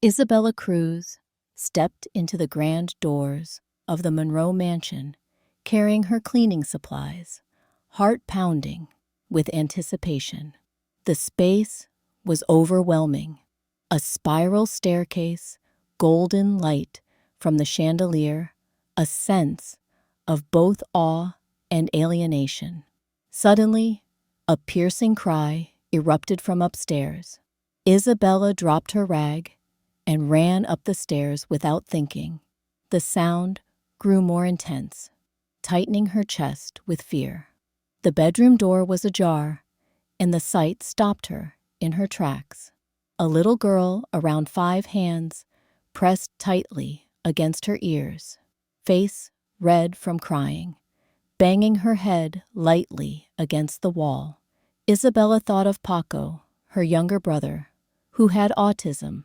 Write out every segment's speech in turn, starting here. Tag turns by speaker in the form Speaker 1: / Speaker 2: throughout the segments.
Speaker 1: Isabella Cruz stepped into the grand doors of the Monroe mansion, carrying her cleaning supplies, heart pounding with anticipation. The space was overwhelming. A spiral staircase, golden light from the chandelier, a sense of both awe and alienation. Suddenly, a piercing cry erupted from upstairs. Isabella dropped her rag and ran up the stairs without thinking. The sound grew more intense, tightening her chest with fear. The bedroom door was ajar, and the sight stopped her in her tracks. A little girl around 5 hands pressed tightly against her ears, face red from crying, banging her head lightly against the wall. Isabella thought of Paco, her younger brother, who had autism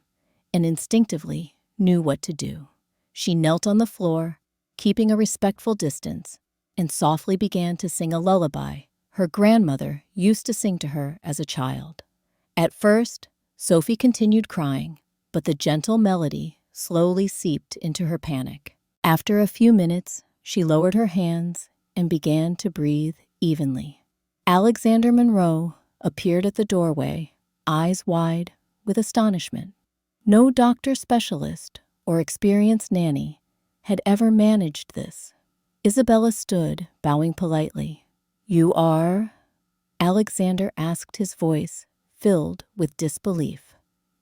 Speaker 1: and instinctively knew what to do. She knelt on the floor, keeping a respectful distance, and softly began to sing a lullaby her grandmother used to sing to her as a child. At first, Sophie continued crying, but the gentle melody slowly seeped into her panic. After a few minutes, she lowered her hands and began to breathe evenly. Alexander Monroe appeared at the doorway, eyes wide with astonishment. No doctor specialist or experienced nanny had ever managed this. Isabella stood, bowing politely. "You are?" Alexander asked, his voice filled with disbelief.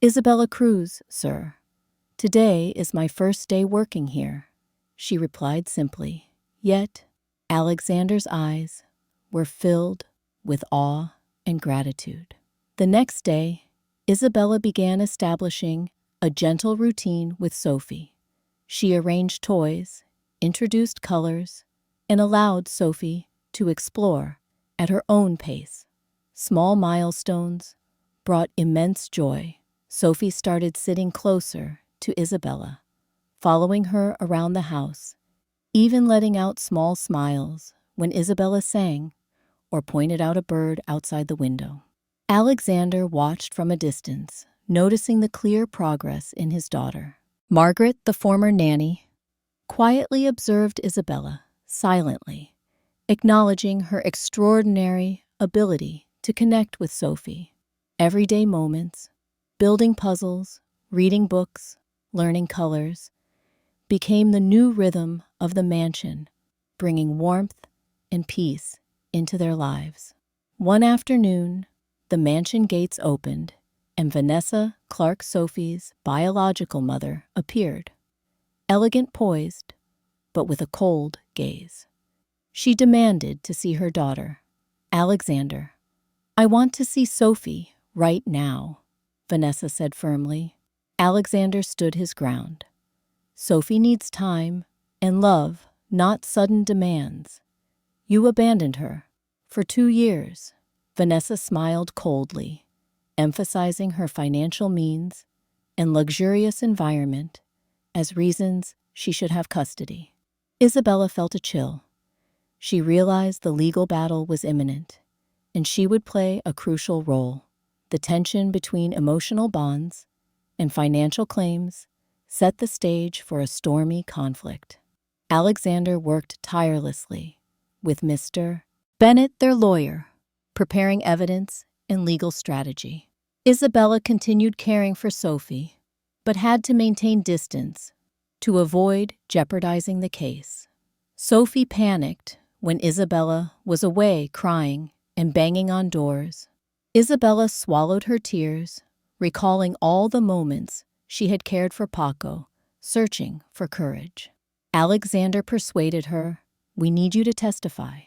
Speaker 1: "Isabella Cruz, sir. Today is my first day working here," she replied simply. Yet, Alexander's eyes were filled with awe and gratitude. The next day, Isabella began establishing a gentle routine with Sophie. She arranged toys, introduced colors, and allowed Sophie to explore at her own pace. Small milestones brought immense joy. Sophie started sitting closer to Isabella, following her around the house, even letting out small smiles when Isabella sang or pointed out a bird outside the window. Alexander watched from a distance, noticing the clear progress in his daughter. Margaret, the former nanny, quietly observed Isabella, silently, acknowledging her extraordinary ability to connect with Sophie. Everyday moments, building puzzles, reading books, learning colors, became the new rhythm of the mansion, bringing warmth and peace into their lives. One afternoon, the mansion gates opened, and Vanessa Clark, Sophie's biological mother, appeared, elegant, poised, but with a cold gaze. She demanded to see her daughter. "Alexander, I want to see Sophie right now," Vanessa said firmly. Alexander stood his ground. "Sophie needs time and love, not sudden demands. You abandoned her for 2 years." Vanessa smiled coldly, emphasizing her financial means and luxurious environment as reasons she should have custody. Isabella felt a chill. She realized the legal battle was imminent, and she would play a crucial role. The tension between emotional bonds and financial claims set the stage for a stormy conflict. Alexander worked tirelessly with Mr. Bennett, their lawyer, preparing evidence and legal strategy. Isabella continued caring for Sophie, but had to maintain distance to avoid jeopardizing the case. Sophie panicked when Isabella was away, crying and banging on doors. Isabella swallowed her tears, recalling all the moments she had cared for Paco, searching for courage. Alexander persuaded her, "We need you to testify.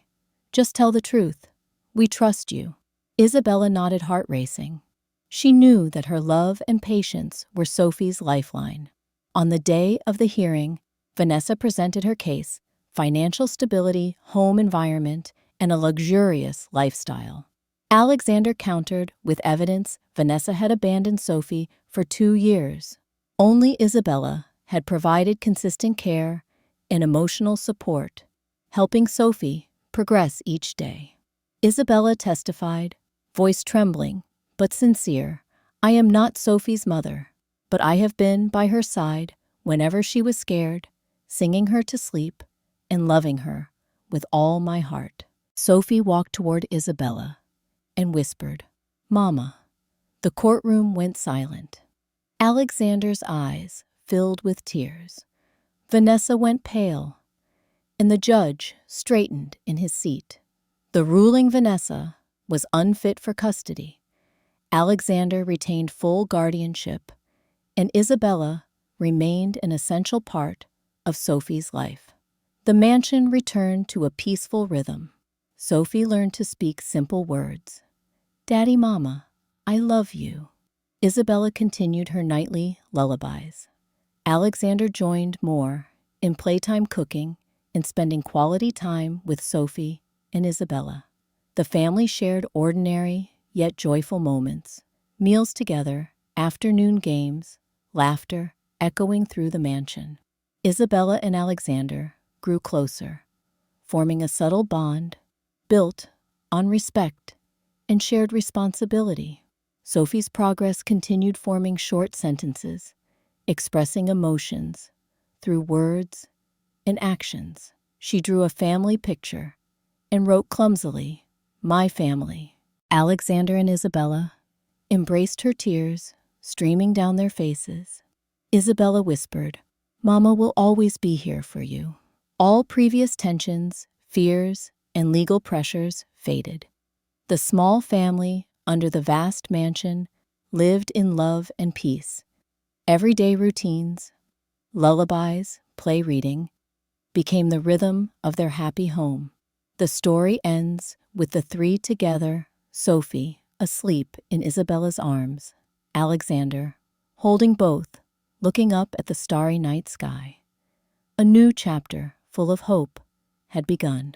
Speaker 1: Just tell the truth. We trust you." Isabella nodded, heart racing. She knew that her love and patience were Sophie's lifeline. On the day of the hearing, Vanessa presented her case: financial stability, home environment, and a luxurious lifestyle. Alexander countered with evidence Vanessa had abandoned Sophie for 2 years. Only Isabella had provided consistent care and emotional support, helping Sophie progress each day. Isabella testified, voice trembling but sincere, "I am not Sophie's mother. but I have been by her side whenever she was scared, singing her to sleep and loving her with all my heart." Sophie walked toward Isabella and whispered, "Mama." The courtroom went silent. Alexander's eyes filled with tears. Vanessa went pale, and the judge straightened in his seat. The ruling Vanessa was unfit for custody. Alexander retained full guardianship, and Isabella remained an essential part of Sophie's life. The mansion returned to a peaceful rhythm. Sophie learned to speak simple words. "Daddy, Mama, I love you." Isabella continued her nightly lullabies. Alexander joined more in playtime cooking and spending quality time with Sophie and Isabella. The family shared ordinary yet joyful moments, meals together, afternoon games, laughter echoing through the mansion. Isabella and Alexander grew closer, forming a subtle bond built on respect and shared responsibility. Sophie's progress continued, forming short sentences, expressing emotions through words and actions. She drew a family picture and wrote clumsily, "My family." Alexander and Isabella embraced her, tears streaming down their faces. Isabella whispered, "Mama will always be here for you." All previous tensions, fears, and legal pressures faded. The small family under the vast mansion lived in love and peace. Everyday routines, lullabies, play reading, became the rhythm of their happy home. The story ends with the three together, Sophie asleep in Isabella's arms, Alexander holding both, looking up at the starry night sky. A new chapter full of hope had begun.